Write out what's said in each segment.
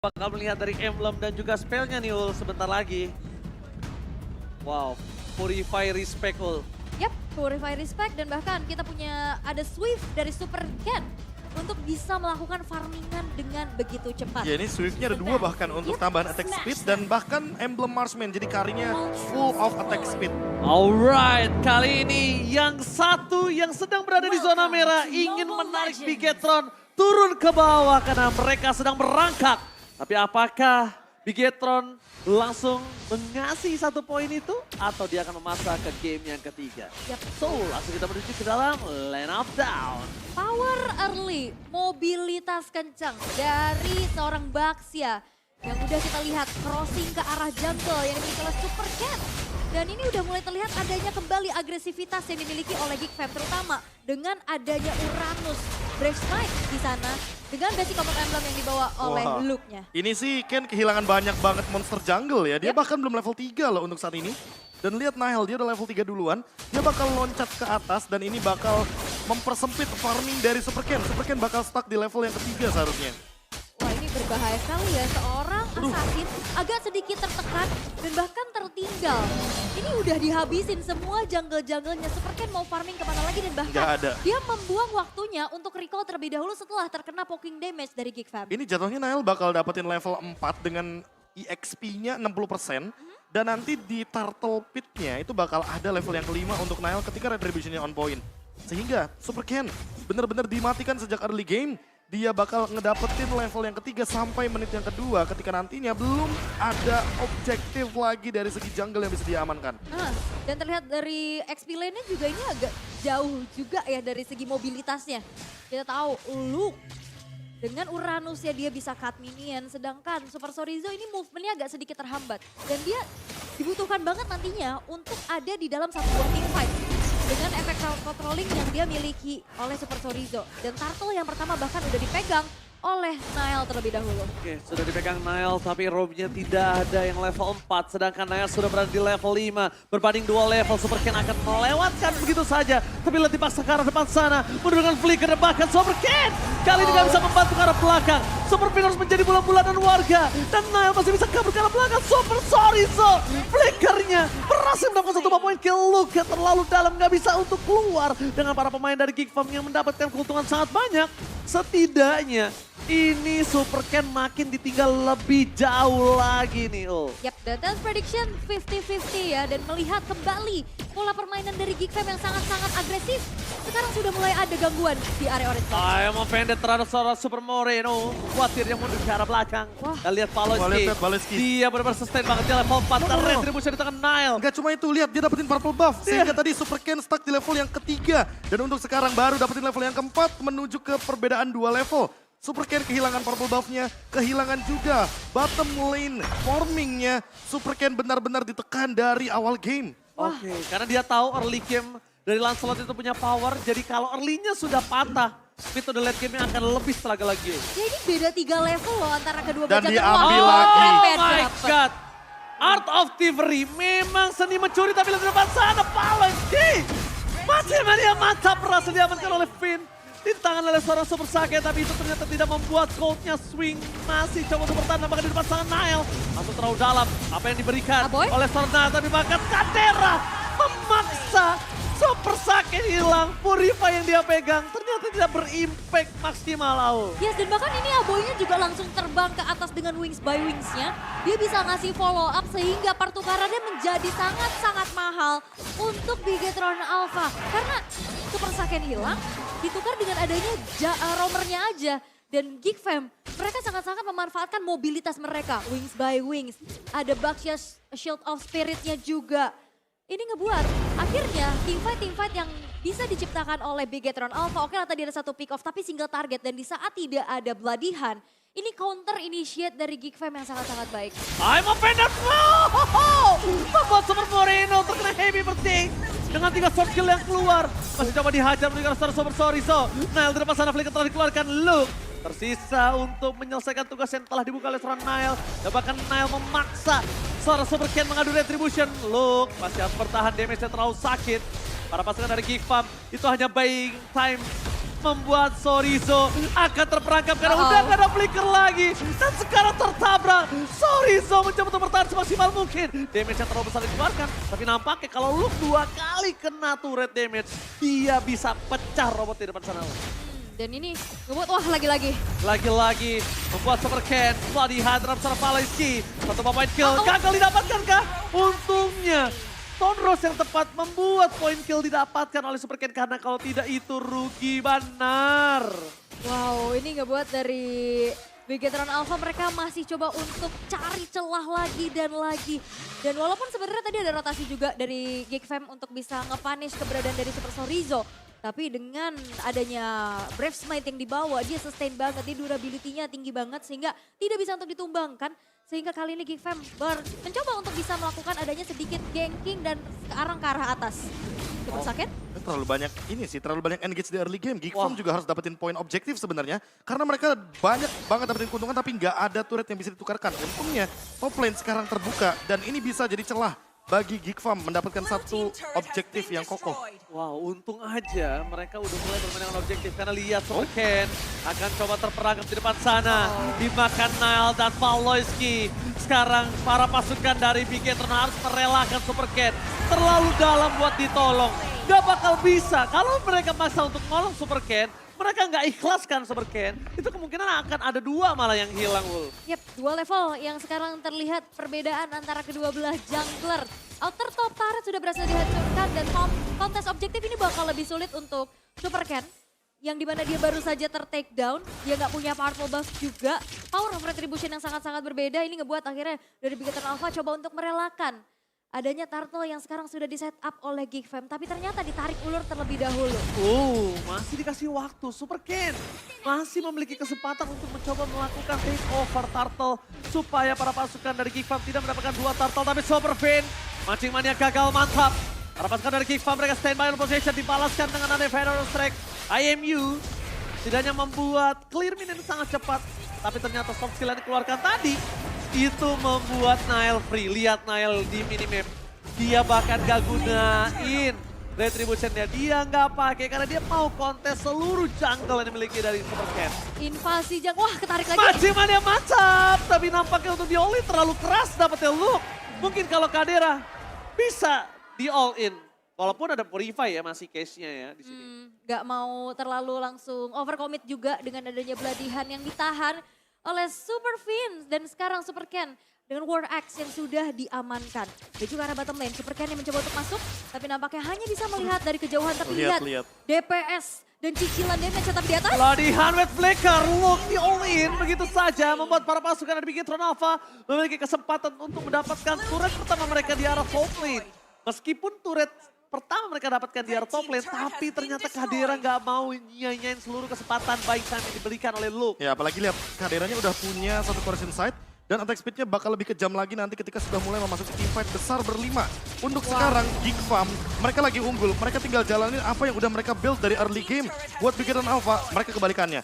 bakal melihat dari emblem dan juga spellnya nih Ul sebentar lagi. Wow, Purify Respect Ul. Yap, Purify Respect dan bahkan kita punya ada Swift dari Super Ken untuk bisa melakukan farmingan dengan begitu cepat. Ya ini Swiftnya ada 2 bahkan untuk tambahan attack speed dan bahkan emblem Marksman jadi karinya full of attack speed. Alright, kali ini yang satu yang sedang berada di zona merah ingin menarik Bigetron turun ke bawah karena mereka sedang merangkak. Tapi apakah Bigetron langsung mengasih 1 poin itu atau dia akan memasak ke game yang ketiga? Yap. So, langsung kita menuju ke dalam lane of down. Power early, mobilitas kencang dari seorang Baxia yang udah kita lihat crossing ke arah jungle yang dimiliki oleh Super Cat. Dan ini udah mulai terlihat adanya kembali agresivitas yang dimiliki oleh Geek Fam, terutama dengan adanya Uranus Brave Knight di sana dengan basic combat emblem yang dibawa oleh Wah. Luke-nya. Ini sih Ken kehilangan banyak banget monster jungle ya. Dia Yep. bahkan belum level 3 loh untuk saat ini. Dan lihat Nihil, dia udah level 3 duluan. Dia bakal loncat ke atas dan ini bakal mempersempit farming dari Super Ken. Super Ken bakal stuck di level yang ketiga seharusnya. Wah, ini berbahaya sekali ya, seorang assassin agak sedikit tertekan dan bahkan tertinggal. Ini udah dihabisin semua jungle-junglenya, Super Ken mau farming kemana lagi dan bahkan Nggak ada. dia membuang waktunya untuk recall terlebih dahulu setelah terkena poking damage dari Geek Fam. Ini jatuhnya Nihil bakal dapetin level 4 dengan EXP-nya 60%. Dan nanti di Turtle Pit-nya itu bakal ada level yang kelima untuk Nihil ketika Retribution-nya on point. Sehingga Super Ken benar-benar dimatikan sejak early game. Dia bakal ngedapetin level yang ketiga sampai menit yang kedua ketika nantinya belum ada objektif lagi dari segi jungle yang bisa diamankan. Dan terlihat dari XP lane-nya juga ini agak jauh juga ya dari segi mobilitasnya. Kita tahu Luke dengan Uranusnya dia bisa cut minion, sedangkan Super Sorizo ini movementnya agak sedikit terhambat. Dan dia dibutuhkan banget nantinya untuk ada di dalam satu buah teamfight. Dengan efek controlling yang dia miliki oleh Super Sorizo. Dan Turtle yang pertama bahkan udah dipegang oleh Nile terlebih dahulu. Oke, sudah dipegang Nile tapi robnya tidak ada yang level 4. Sedangkan Nile sudah berada di level 5. Berbanding 2 level, Super Ken akan melewatkan begitu saja. Tapi lihat dipaksa ke arah depan sana. Menurunkan flicker dan bahkan Super Ken kali ini gak bisa membantu ke arah belakang. Super Ken harus menjadi bulan-bulanan warga. Dan Nile masih bisa kabur ke arah belakang. Super Sorizo flickernya berhasil mendapatkan 1 poin kill. Luke terlalu dalam gak bisa untuk keluar. Dengan para pemain dari Geek Fam yang mendapatkan keuntungan sangat banyak. Setidaknya ini Super Ken makin ditinggal lebih jauh lagi nih Ul. Yap, Dance Prediction 50-50 ya. Dan melihat kembali pola permainan dari Geek Fam yang sangat-sangat agresif. Sekarang sudah mulai ada gangguan di area orange box. I'm offended terhadap seorang Super Moreno. Khawatir yang mundur ke arah belakang. Wah. Dan lihat Wah, lihat Paloski. Paloski. Dia benar-benar sustain banget. Dia level 4. Dan retribution di tangan Nile. Gak cuma itu, lihat dia dapetin purple buff. Sehingga tadi Super Ken stuck di level yang ketiga. Dan untuk sekarang baru dapetin level yang keempat menuju ke perbedaan 2 level. Super Ken kehilangan purple buff-nya, kehilangan juga bottom lane forming-nya. Super Ken benar-benar ditekan dari awal game. Oke, karena dia tahu early game dari Lancelot itu punya power. Jadi kalau early-nya sudah patah, speed to the late game-nya akan lebih setelah lagi. Ya ini beda 3 level loh antara kedua Dan bajak diambil Wah, lagi. keren Oh banget my dapet. god. Art of Thievery memang seni mencuri tapi lihat di depan sana Paloski. Masih mania mantap berhasil diamankan oleh Finn. Di tangan oleh seorang Super Sake tapi itu ternyata tidak membuat Cold-nya swing. Masih coba untuk bertahan nampaknya di depan sana Nile. Masuk terlalu dalam apa yang diberikan Aboy? oleh seorang Nile tapi bahkan Kadera memaksa Super Sake hilang. Purify yang dia pegang ternyata tidak berimpact maksimal Lau. Yes, dan bahkan ini Aboynya juga langsung terbang ke atas dengan wings by wings-nya. Dia bisa ngasih follow up sehingga pertukarannya menjadi sangat-sangat mahal untuk Bigetron Alpha. Karena Super Saiyan hilang, ditukar dengan adanya roamernya aja. Dan Geek Fam, mereka sangat-sangat memanfaatkan mobilitas mereka. Wings by wings, ada Baxia Shield of Spirit-nya juga. Ini ngebuat akhirnya teamfight yang bisa diciptakan oleh Bigetron Alpha. Oke lah tadi ada 1 pick off tapi single target dan di saat tidak ada Bloody Hand. Ini counter initiate dari Geek Fam yang sangat-sangat baik. I'm offended. Wow! Membuat Super Moreno terkena heavy berting. Dengan 3 short kill yang keluar. Masih coba dihajar meninggal secara Super Sorizo. Nile di depan sana flicker telah dikeluarkan. Luke tersisa untuk menyelesaikan tugas yang telah dibuka oleh seorang Nile. Dan bahkan Nile memaksa seorang Super Ken mengadu retribution. Luke masih harus bertahan, damage-nya terlalu sakit. Para pasukan dari Geek Fam itu hanya buying time. Membuat Sorizo akan terperangkap karena udah gak ada flicker lagi. Dan sekarang tertarik. ditabrak. Sorry Zo mencoba untuk bertahan semaksimal mungkin. Damage yang terlalu besar dikeluarkan. Tapi nampaknya kalau Luke 2 kali kena turret damage, dia bisa pecah robot di depan sana. Dan ini ngebuat, wah lagi-lagi. Lagi-lagi membuat Super Ken. Bloody Hand dalam sana Valesky. Satu point kill. Gagal didapatkan kah? Untungnya Tonros yang tepat membuat point kill didapatkan oleh Super Ken. Karena kalau tidak itu rugi benar. Wow, ini ngebuat dari Bigetron Alpha mereka masih coba untuk cari celah lagi dan lagi. Dan walaupun sebenarnya tadi ada rotasi juga dari Geekfam untuk bisa nge-punish keberadaan dari Super Sorizo. Tapi dengan adanya Brave Smite yang dibawa, dia sustain banget, dia durability-nya tinggi banget sehingga tidak bisa untuk ditumbangkan. Sehingga kali ini Geekfam mencoba untuk bisa melakukan adanya sedikit ganking dan sekarang ke arah atas. Cukup sakit? Terlalu banyak ini sih, terlalu banyak engage di early game. Geekfam juga harus dapetin poin objektif sebenarnya. Karena mereka banyak banget dapetin keuntungan tapi nggak ada turret yang bisa ditukarkan. Untungnya top lane sekarang terbuka dan ini bisa jadi celah bagi Geekfam mendapatkan satu objektif yang kokoh. Wow, untung aja mereka udah mulai bermain dengan objektif. Karena lihat Super Ken akan coba terperangkap di depan sana. Dimakan Nile dan Valesky. Sekarang para pasukan dari Bigetron harus merelakan Super Ken. Terlalu dalam buat ditolong. Gak bakal bisa. Kalau mereka maksa untuk nolong Super Ken, mereka nggak ikhlaskan Super Ken, itu kemungkinan akan ada dua malah yang hilang, Wul. Yep, dua level yang sekarang terlihat perbedaan antara kedua belah jungler. Outer top turret sudah berhasil dihancurkan dan kontes objektif ini bakal lebih sulit untuk Super Ken. Yang dimana dia baru saja ter-take down, dia nggak punya powerful buff juga. Power of retribution yang sangat-sangat berbeda, ini ngebuat akhirnya dari Bigetron Alpha coba untuk merelakan adanya turtle yang sekarang sudah di set up oleh Geekfam, tapi ternyata ditarik ulur terlebih dahulu. Masih dikasih waktu. Super Ken masih memiliki kesempatan untuk mencoba melakukan take over turtle supaya para pasukan dari Geekfam tidak mendapatkan dua turtle, tapi Super Fin mancing mania gagal mantap. Para pasukan dari Geekfam mereka standby on position dibalaskan dengan ada Feather Strike. IMU tidak hanya membuat clear min yang sangat cepat, tapi ternyata soft skill yang dikeluarkan tadi itu membuat Nile free. Lihat Nile di minimap. Dia bahkan gak gunain retributionnya. Dia gak pakai karena dia mau kontes seluruh jungle yang dimiliki dari Super Ken. Invasi wah ketarik lagi. Maciman yang mantap. Tapi nampaknya untuk di all in terlalu keras dapetnya Luke. Mungkin kalau Kadera bisa di all in. Walaupun ada Purify ya masih case-nya ya di sini. Gak mau terlalu langsung overcommit juga dengan adanya Bloody-Hand yang ditahan oleh Super Fin. Dan sekarang Super Ken dengan War Axe yang sudah diamankan. Dan juga arah bottom lane, Super Ken yang mencoba untuk masuk. Tapi nampaknya hanya bisa melihat dari kejauhan. Tapi lihat DPS dan cicilan damage tetap di atas. Bloody-Hand with flicker, Luke di all in begitu saja. Membuat para pasukan dari Bigetron Alpha memiliki kesempatan untuk mendapatkan turret pertama mereka di arah top lane. Meskipun turret pertama mereka dapatkan di arah top lane, tapi ternyata Kadera nggak mau nyanyain seluruh kesempatan baik time yang diberikan oleh Luke. Ya apalagi lihat Kaderanya udah punya satu correction side dan attack speednya bakal lebih kejam lagi nanti ketika sudah mulai memasuki teamfight besar berlima. Untuk sekarang Geekfam mereka lagi unggul, mereka tinggal jalanin apa yang udah mereka build dari early game. Buat Bigetron Alpha mereka kebalikannya.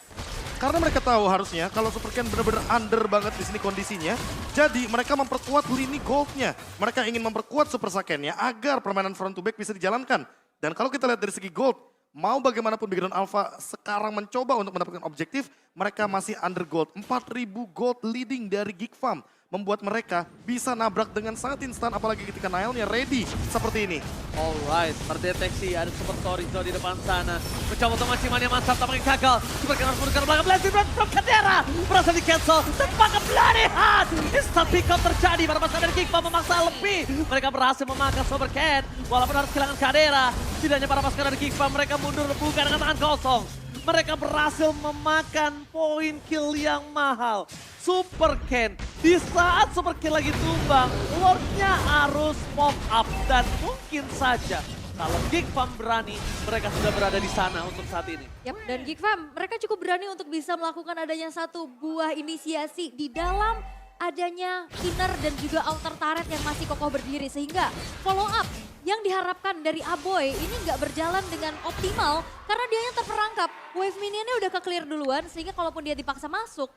Karena mereka tahu harusnya kalau Super Ken benar-benar under banget di sini kondisinya. Jadi mereka memperkuat lini goldnya. Mereka ingin memperkuat Super Saiyan-nya agar permainan front to back bisa dijalankan. Dan kalau kita lihat dari segi gold, mau bagaimanapun Bigetron Alpha sekarang mencoba untuk mendapatkan objektif, mereka masih under gold. 4.000 gold leading dari Geekfam. Membuat mereka bisa nabrak dengan sangat instan apalagi ketika Nile-nya ready seperti ini. Alright, terdeteksi ada Super Sorizo di depan sana. Mencoba untuk macimannya mantap, tampaknya gagal. Super Ken harus mundur ke belakang, blazing run from Kadera. Berhasil di cancel, terpakai Bloody-Hand. Instant pick up terjadi, para pasukan dari Geekfam memaksa lebih. Mereka berhasil memakan Super Ken, walaupun harus kehilangan Kadera. Tidak hanya para pasukan dari Geekfam, mereka mundur bukan dengan tangan kosong. Mereka berhasil memakan poin kill yang mahal. Super Ken, di saat Super Ken lagi tumbang, Lord-nya harus pop up. Dan mungkin saja kalau Geekfam berani, mereka sudah berada di sana untuk saat ini. Yap, dan Geekfam mereka cukup berani untuk bisa melakukan adanya satu buah inisiasi di dalam adanya inner dan juga outer turret yang masih kokoh berdiri. Sehingga follow up yang diharapkan dari Aboy ini nggak berjalan dengan optimal karena dia yang terperangkap. Wave minionnya udah ke-clear duluan sehingga kalaupun dia dipaksa masuk,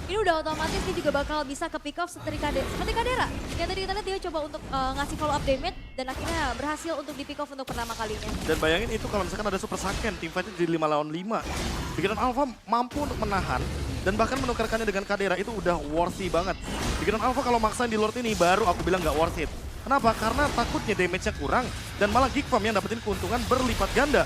ini udah otomatis dia juga bakal bisa ke pick off seperti Kadera. Yang tadi kita lihat dia coba untuk ngasih follow up damage dan akhirnya berhasil untuk di pick off untuk pertama kalinya. Dan bayangin itu kalau misalkan ada Super Saiyan, teamfightnya jadi 5 lawan 5. Bigetron Alpha mampu untuk menahan dan bahkan menukarkannya dengan Kadera itu udah worthy banget. Bikin Alpha kalau maksain di Lord ini baru aku bilang nggak worth it. Kenapa? Karena takutnya damage-nya kurang dan malah Geek Farm yang dapetin keuntungan berlipat ganda.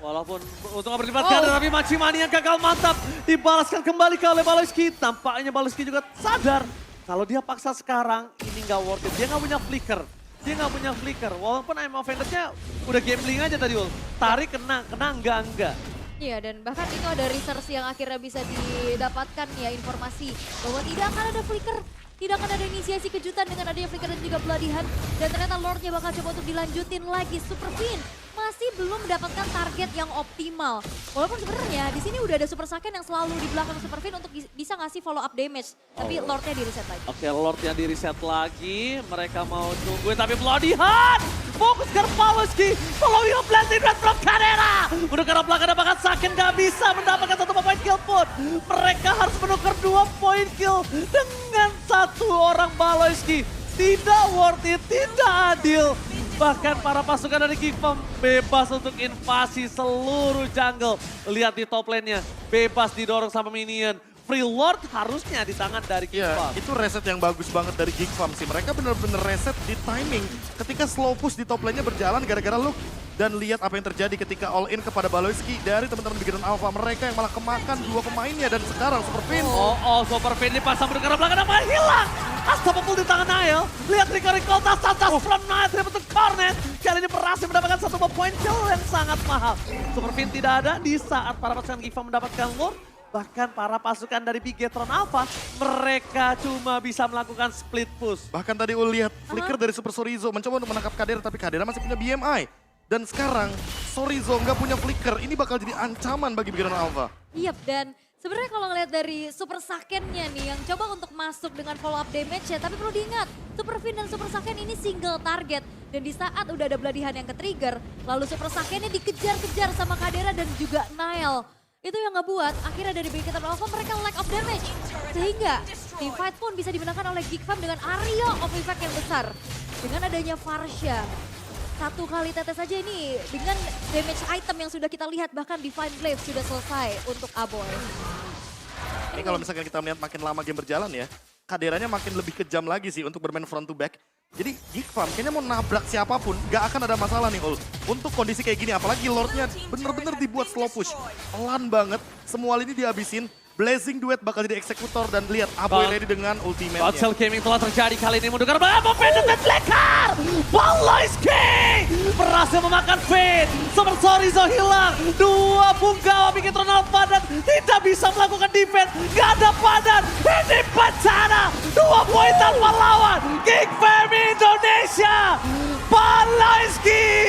Walaupun untuk berlipat ganda tapi Machimani yang gagal mantap. Dibalaskan kembali ke oleh Baloyski. Tampaknya Baloyski juga sadar kalau dia paksa sekarang ini nggak worth it. Dia nggak punya flicker. Walaupun I'm offended-nya udah gambling aja tadi Ul. Tarik kena enggak. Iya, dan bahkan itu ada research yang akhirnya bisa didapatkan ya informasi bahwa tidak akan ada flicker. Tidak akan ada inisiasi kejutan dengan adanya flicker dan juga Bloody Hand. Dan ternyata Lordnya bakal coba untuk dilanjutin lagi. Super Fin masih belum mendapatkan target yang optimal. Walaupun sebenarnya di sini udah ada Super Saiyan yang selalu di belakang Super Fin untuk bisa ngasih follow up damage. Tapi Lordnya di reset lagi. Oke, Lordnya di reset lagi. Mereka mau tungguin tapi Bloody Hand fokus ke Baloyski. Following up blending red from Kadena. Menukar belakang bahkan Saken gak bisa mendapatkan 1 poin kill pun. Mereka harus menukar 2 poin kill dengan 1 orang Baloyski. Tidak worth it, tidak adil. Bahkan para pasukan dari Geek Farm bebas untuk invasi seluruh jungle. Lihat di top lane-nya, bebas didorong sama minion. Free Lord harusnya di tangan dari Geek Ya, Farm. itu reset yang bagus banget dari Geek Farm sih. Mereka bener-bener reset di timing ketika slow push di top lane-nya berjalan gara-gara look. Dan lihat apa yang terjadi ketika all in kepada Baloyski dari teman-teman bikinan Alpha. Mereka yang malah kemakan 2 pemainnya dan sekarang Super Fin. Super Fin dipasang menukar belakang apa hilang. Unstoppable di tangan Nael. Lihat recall tas from Nael tidak bentuk Cornet. Kali ini berhasil mendapatkan 1 poin kill yang sangat mahal. Super Fin tidak ada di saat para pasukan Geek Farm mendapatkan Lord. Bahkan para pasukan dari Bigetron Alpha, mereka cuma bisa melakukan split push. Bahkan tadi lihat flicker dari Super Sorizo mencoba untuk menangkap Kadera, tapi Kadera masih punya BMI. Dan sekarang Sorizo nggak punya flicker, ini bakal jadi ancaman bagi Bigetron Alpha. Iya, dan sebenarnya kalau ngeliat dari Super Saiyan-nya nih yang coba untuk masuk dengan follow up damage ya, tapi perlu diingat Super Fin dan Super Saiyan ini single target. Dan di saat udah ada Bloody Hand yang ke-trigger, lalu Super Saiyan-nya dikejar-kejar sama Kadera dan juga Nael. Itu yang ngebuat akhirnya dari Bigetron Alpha mereka lack of damage. Sehingga team fight pun bisa dimenangkan oleh Geek Farm dengan area of effect yang besar. Dengan adanya Farsha. 1 kali tetes saja ini dengan damage item yang sudah kita lihat bahkan Divine Glaive sudah selesai untuk Aboy. Ini kalau misalkan kita melihat makin lama game berjalan ya, Kaderanya makin lebih kejam lagi sih untuk bermain front to back. Jadi Geek Farm kayaknya mau nabrak siapapun gak akan ada masalah nih Ul. Untuk kondisi kayak gini apalagi Lordnya bener-bener dibuat slow push. Pelan banget, semua lini dihabisin. Blazing Duet bakal jadi eksekutor dan lihat Aboy ready dengan ultimate-nya. Battle Gaming telah terjadi kali ini mendengar apa Fade dan Flicker. Baloyski berhasil memakan Fade. Super Sorizo hilang. 2 punggawa Bigetron Alpha dan tidak bisa melakukan defense. Gak ada padan. Ini bencana. 2 poin tanpa lawan. Geek Farm Indonesia. Baloyski